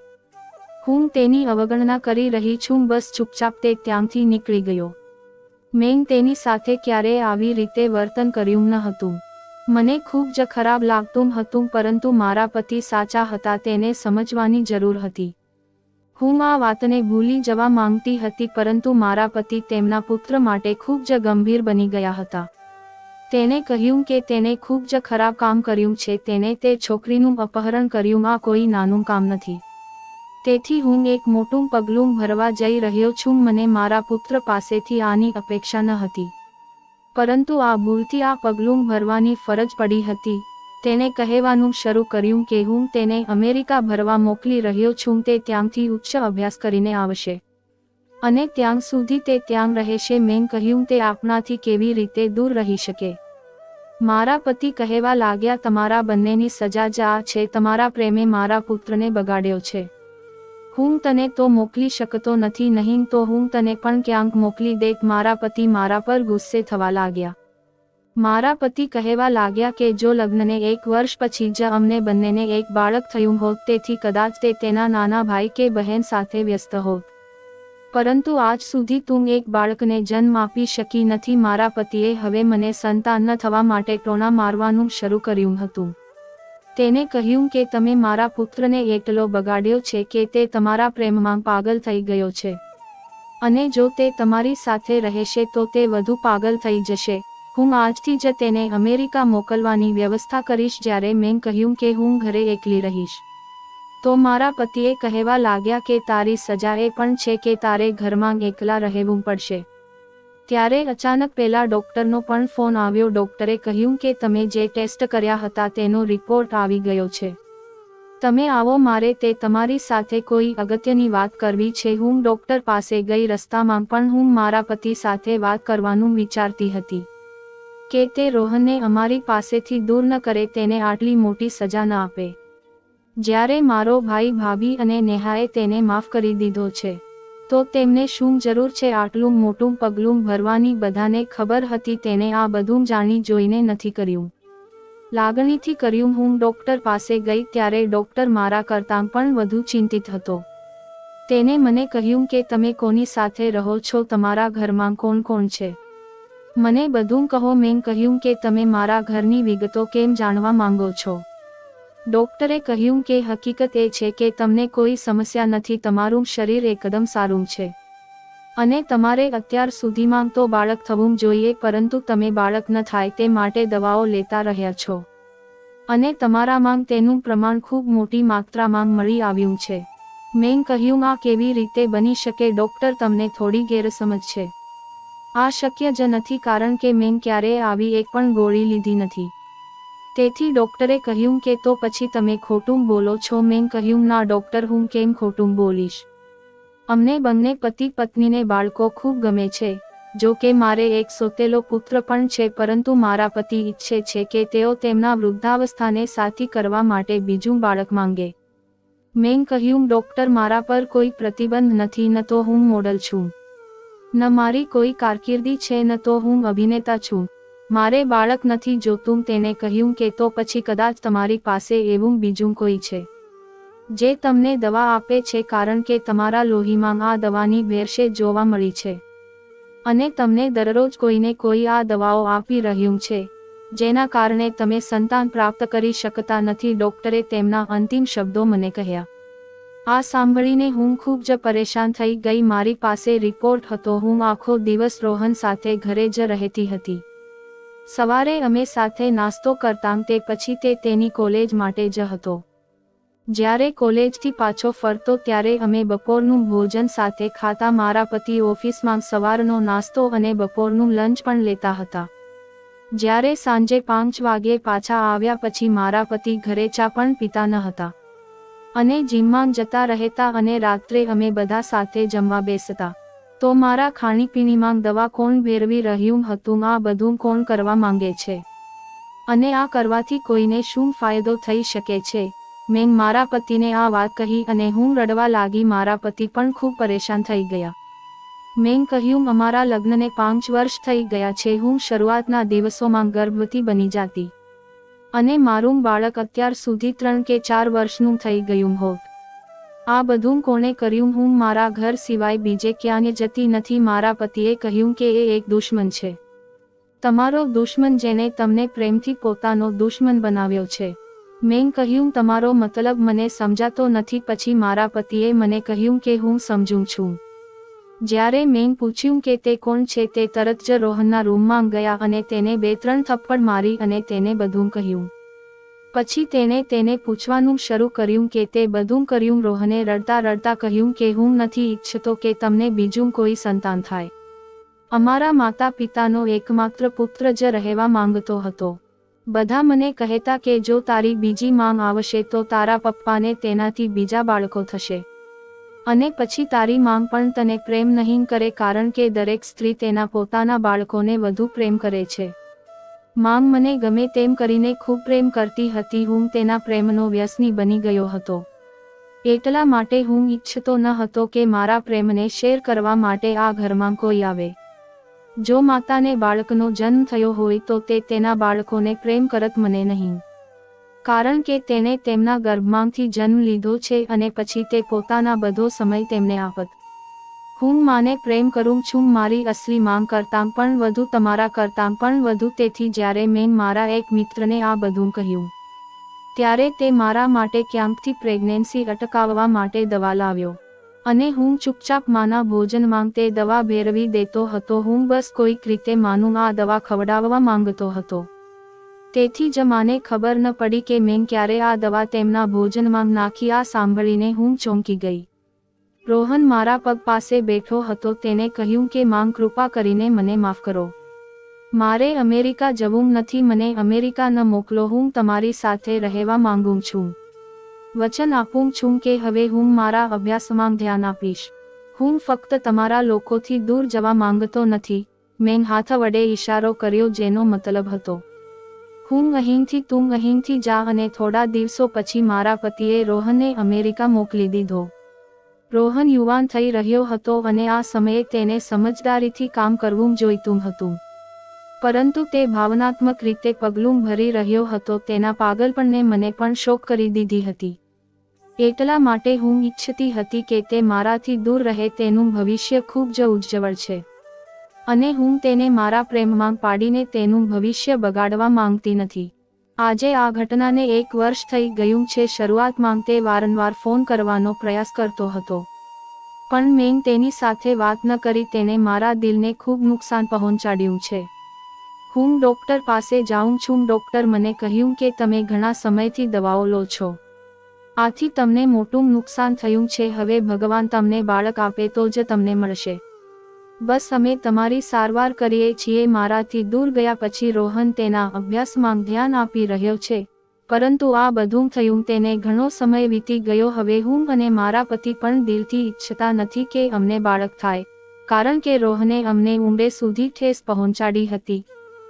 હું તેની અવગણના કરી રહી છું. બસ ચૂપચાપ તે ત્યાંથી નીકળી ગયો. મેં તેની સાથે ક્યારેય આવી રીતે વર્તન કર્યું ન હતું. મને ખૂબ જ ખરાબ લાગતું હતું, પરંતુ મારા પતિ સાચા હતા, તેને સમજવાની જરૂર હતી. હું આ વાતને ભૂલી જવા માંગતી હતી, પરંતુ મારા પતિ તેમના પુત્ર માટે ખૂબ જ ગંભીર બની ગયા હતા. તેને કહ્યું કે તેને ખૂબ જ ખરાબ કામ કર્યું છે, તેને તે છોકરીનું અપહરણ કર્યું. આ કોઈ નાનું કામ નથી. તેથી હું એક મોટું પગલું ભરવા જઈ રહ્યો છું. મને મારા પુત્ર પાસેથી આની અપેક્ષા ન હતી, પરંતુ આ ભૂલથી આ પગલું ભરવાની ફરજ પડી હતી. તેણે કહેવાનું શરૂ કર્યું કે હું તેને અમેરિકા ભરવા મોકલી રહ્યો છું. તે ત્યાંથી ઉચ્ચ અભ્યાસ કરીને આવશે અને ત્યાં સુધી તે ત્યાં રહેશે. મેં કહ્યું, તે આપણાથી કેવી રીતે દૂર રહી શકે? મારા પતિ કહેવા લાગ્યા, તમારા બંનેની સજા જ આ છે. તમારા પ્રેમે મારા પુત્રને બગાડ્યો છે. હું તને તો મોકલી શકતો નથી, નહીં તો હું તને પણ ક્યાંક મોકલી દેત. મારા પતિ મારા પર ગુસ્સે થવા લાગ્યા. મારા પતિ કહેવા લાગ્યા કે જો લગ્નને 1 વર્ષ પછી જ અમને બંનેને એક બાળક થયું હોત, તેથી કદાચ તે તેના નાના ભાઈ કે બહેન સાથે વ્યસ્ત હોત, પરંતુ આજ સુધી તું એક બાળકને જન્મ આપી શકી નથી. મારા પતિએ હવે મને સંતાન ન થવા માટે ટોણા મારવાનું શરૂ કર્યું હતું. તેને કહ્યું કે તમે મારા પુત્રને એટલો બગાડ્યો છે કે તે તમારા પ્રેમમાં પાગલ થઈ ગયો છે, અને જો તે તમારી સાથે રહેશે તો તે વધુ પાગલ થઈ જશે. હું આજથી જ તેને અમેરિકા મોકલવાની વ્યવસ્થા કરીશ. જ્યારે મેં કહ્યું કે હું ઘરે એકલી રહીશ, તો મારા પતિએ કહેવા લાગ્યા કે તારી સજા એ પણ છે કે તારે ઘરમાં એકલા રહેવું પડશે. ત્યારે અચાનક પેલા ડોક્ટરનો પણ ફોન આવ્યો. ડોક્ટરે કહ્યું કે તમે જે ટેસ્ટ કર્યા હતા તેનો રિપોર્ટ આવી ગયો છે. તમે આવો, મારે તે તમારી સાથે કોઈ અગત્યની વાત કરવી છે. હું ડોક્ટર પાસે ગઈ. રસ્તામાં પણ હું મારા પતિ સાથે વાત કરવાનું વિચારતી હતી કે તે રોહનને અમારી પાસેથી દૂર ન કરે, તેને આટલી મોટી સજા ન આપે. જ્યારે મારો ભાઈ, ભાભી અને નેહાએ તેને માફ કરી દીધો છે, તો તેમને શું જરૂર છે આટલું મોટું પગલું ભરવાની? બધાને ખબર હતી. તેને આ બધું જાણી જોઈને નથી કર્યું, લાગણીથી કર્યું. હું ડોક્ટર પાસે ગઈ ત્યારે ડોક્ટર મારા કરતાં પણ વધુ ચિંતિત હતો. તેને મને કહ્યું કે તમે કોની સાથે રહો છો? તમારા ઘરમાં કોણ કોણ છે? મને બધું કહો. મેં કહ્યું કે તમે મારા ઘરની વિગતો કેમ જાણવા માંગો છો? ડોક્ટરે કહ્યું કે હકીકત એ છે કે તમને કોઈ સમસ્યા નથી. તમારું શરીર એકદમ સારું છે અને તમારે અત્યાર સુધીમાં તો બાળક થવું જોઈએ, પરંતુ તમે બાળક ન થાય તે માટે દવાઓ લેતા રહ્યા છો અને તમારામાં તેનું પ્રમાણ ખૂબ મોટી માત્રામાં મળી આવ્યું છે. મેં કહ્યું, આ કેવી રીતે બની શકે? ડોક્ટર, તમને થોડી ગેરસમજ છે. આ શક્ય જ નથી, કારણ કે મેં ક્યારેય આવી એક પણ ગોળી લીધી નથી. તેથી ડોક્ટરે કહ્યું કે તો પછી તમે ખોટું બોલો છો. મેં કહ્યું, ના ડોક્ટર, હું કેમ ખોટું બોલીશ? અમને બંને પતિ પત્નીને બાળકો ખૂબ ગમે છે. જો કે મારે એક સોતેલો પુત્ર પણ છે, પરંતુ મારા પતિ ઈચ્છે છે કે તેઓ તેમના વૃદ્ધાવસ્થાને સાથી કરવા માટે બીજું બાળક માંગે. મેં કહ્યું, ડોક્ટર, મારા પર કોઈ પ્રતિબંધ નથી. ન તો હું મોડલ છું, ન મારી કોઈ કારકિર્દી છે, ન તો હું અભિનેતા છું. મારે બાળક નથી જોતું. તેને કહ્યું કે તો પછી કદાચ તમારી પાસે એવું બીજું કોઈ છે જે તમને દવા આપે છે, કારણ કે તમારા લોહીમાં આ દવાની ભેળસેળ જોવા મળી છે અને તમને દરરોજ કોઈને કોઈ આ દવાઓ આપી રહ્યું છે, જેના કારણે તમે સંતાન પ્રાપ્ત કરી શકતા નથી. ડોક્ટરે તેમના અંતિમ શબ્દો મને કહ્યા. આ સાંભળીને હું ખૂબ જ પરેશાન થઈ ગઈ. મારી પાસે રિપોર્ટ હતો. હું આખો દિવસ રોહન સાથે ઘરે જ રહેતી હતી. સવારે અમે સાથે નાસ્તો કરતાં, તે પછી તે તેની કોલેજ માટે જ હતો. જ્યારે કોલેજથી પાછો ફરતો ત્યારે અમે બપોરનું ભોજન સાથે ખાતા. મારા પતિ ઓફિસમાં સવારનો નાસ્તો અને બપોરનું લંચ પણ લેતા હતા. જ્યારે સાંજે 5 વાગ્યે પાછા આવ્યા પછી મારા પતિ ઘરે ચા પણ પીતા ન હતા અને જીમમાં જતા રહેતા, અને રાત્રે અમે બધા સાથે જમવા બેસતા. તો મારા ખાણીપીણીમાં દવા કોણ ભેળવી રહ્યું હતું? આ બધું કોણ કરવા માંગે છે અને આ કરવાથી કોઈને શું ફાયદો થઈ શકે છે? મેં મારા પતિને આ વાત કહી અને હું રડવા લાગી. મારા પતિ પણ ખૂબ પરેશાન થઈ ગયા. મેં કહ્યું, અમારા લગ્નને 5 વર્ષ થઈ ગયા છે. હું શરૂઆતના દિવસોમાં ગર્ભવતી બની જાતી અને મારું બાળક અત્યાર સુધી 3 કે 4 વર્ષનું થઈ ગયું હોત. આ બધું કોણે કર્યું? હું મારા ઘર સિવાય બીજે ક્યાંય જતી નથી. મારા પતિએ કહ્યું કે એ એક દુશ્મન છે, તમારો દુશ્મન, જેને તમને પ્રેમથી પોતાનો દુશ્મન બનાવ્યો છે. મેં કહ્યું, તમારો મતલબ મને સમજાતો નથી. પછી મારા પતિએ મને કહ્યું કે હું સમજું છું. જ્યારે મેં પૂછ્યું કે તે કોણ છે, તે તરત જ રોહનના રૂમમાં ગયા અને તેને 2-3 થપ્પડ મારી અને તેને બધું કહ્યું. પછી તેને પૂછવાનું શરૂ કર્યું કે તે બધું કર્યું. રોહને રડતા રડતા કહ્યું કે હું નથી ઈચ્છતો કે તમને બીજું કોઈ સંતાન થાય. અમારા માતા પિતાનો એકમાત્ર પુત્ર જ રહેવા માંગતો હતો. બધા મને કહેતા કે જો તારી બીજી માંગ આવશે તો તારા પપ્પાને તેનાથી બીજા બાળકો થશે અને પછી તારી માંગ પણ તને પ્રેમ નહીં કરે, કારણ કે દરેક સ્ત્રી તેના પોતાના બાળકોને વધુ પ્રેમ કરે છે. માંગ મને ગમે તેમ કરીને ખૂબ પ્રેમ કરતી હતી. હું તેના પ્રેમનો વ્યસની બની ગયો હતો. એટલા માટે હું ઈચ્છતો ન હતો કે મારા પ્રેમને શેર કરવા માટે આ ઘરમાં કોઈ આવે. જો માતાને બાળકનો જન્મ થયો હોય તો તે તેના બાળકોને પ્રેમ કરત, મને નહીં, કારણ કે તેણે તેમના ગર્ભમાંથી જન્મ લીધો છે અને પછી તે પોતાના બધો સમય તેમને આપત. હું માને પ્રેમ કરું છું, મારી અસલી માંગ કરતાં પણ વધુ, તમારા કરતાં પણ વધુ. તેથી જ્યારે મેં મારા એક મિત્રને આ બધું કહ્યું ત્યારે તે મારા માટે ક્યાંકથી પ્રેગ્નન્સી અટકાવવા માટે દવા લાવ્યો અને હું ચૂપચાપ માના ભોજનમાં તે દવા ભેરવી દેતો હતો. હું બસ કોઈક રીતે માનું આ દવા ખવડાવવા માંગતો હતો. તેથી જ માને ખબર ન પડી કે મેં ક્યારે આ દવા તેમના ભોજનમાં નાખી. આ સાંભળીને હું ચોંકી ગઈ. રોહન મારા પગ પાસે બેઠો હતો. તેને કહ્યું કે માંગ, કૃપા કરીને મને માફ કરો. મારે અમેરિકા જવું નથી. મને અમેરિકા ન મોકલો. હું તમારી સાથે રહેવા માંગુ છું. વચન આપું છું કે હવે હું મારા અભ્યાસમાં ધ્યાન આપીશ. હું ફક્ત તમારા લોકોથી દૂર જવા માંગતો નથી. મેં હાથ વડે ઈશારો કર્યો, જેનો મતલબ હતો હું અહીંથી, તું અહીંથી જા. અને થોડા દિવસો પછી મારા પતિએ રોહનને અમેરિકા મોકલી દીધો. રોહન યુવાન થઈ રહ્યો હતો અને આ સમયે તેને સમજદારીથી કામ કરવું જોઈતું હતું, પરંતુ તે ભાવનાત્મક રીતે પગલું ભરી રહ્યો હતો. તેના પાગલપણને મને પણ શોક કરી દીધી હતી. એટલા માટે હું ઈચ્છતી હતી કે તે મારાથી દૂર રહે. તેનું ભવિષ્ય ખૂબ જ ઉજ્જવળ છે અને હું તેને મારા પ્રેમમાં પાડીને તેનું ભવિષ્ય બગાડવા માંગતી નથી. આજે આ ઘટનાને 1 વર્ષ થઈ ગયું છે. શરૂઆતમાં તે વારંવાર ફોન કરવાનો પ્રયાસ કરતો હતો, પણ મેં તેની સાથે વાત ન કરી. તેણે મારા દિલને ખૂબ નુકસાન પહોંચાડ્યું છે. હું ડોક્ટર પાસે જાઉં છું. ડોક્ટર મને કહ્યું કે તમે ઘણા સમયથી દવાઓ લો છો, આથી તમને મોટું નુકસાન થયું છે. હવે ભગવાન તમને બાળક આપે તો જ તમને મળશે. બસ અમે તમારી સારવાર કરીએ છીએ. મારાથી દૂર ગયા પછી રોહન તેના અભ્યાસમાં ધ્યાન આપી રહ્યો છે, પરંતુ આ બધું થયું તેને ઘણો સમય વીતી ગયો. હવે હું અને મારા પતિ પણ દિલથી ઈચ્છતા નથી કે અમને બાળક થાય, કારણ કે રોહને અમને ઊંડે સુધી ઠેસ પહોંચાડી હતી.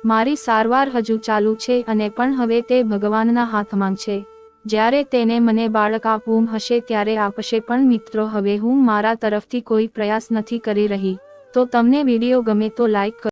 મારી સારવાર હજુ ચાલુ છે અને પણ હવે તે ભગવાનના હાથમાં છે. જ્યારે તેને મને બાળક આપવું હશે ત્યારે આપશે. પણ મિત્રો, હવે હું મારા તરફથી કોઈ પ્રયાસ નથી કરી રહી. તો તમને વિડીયો ગમે તો લાઈક કરો.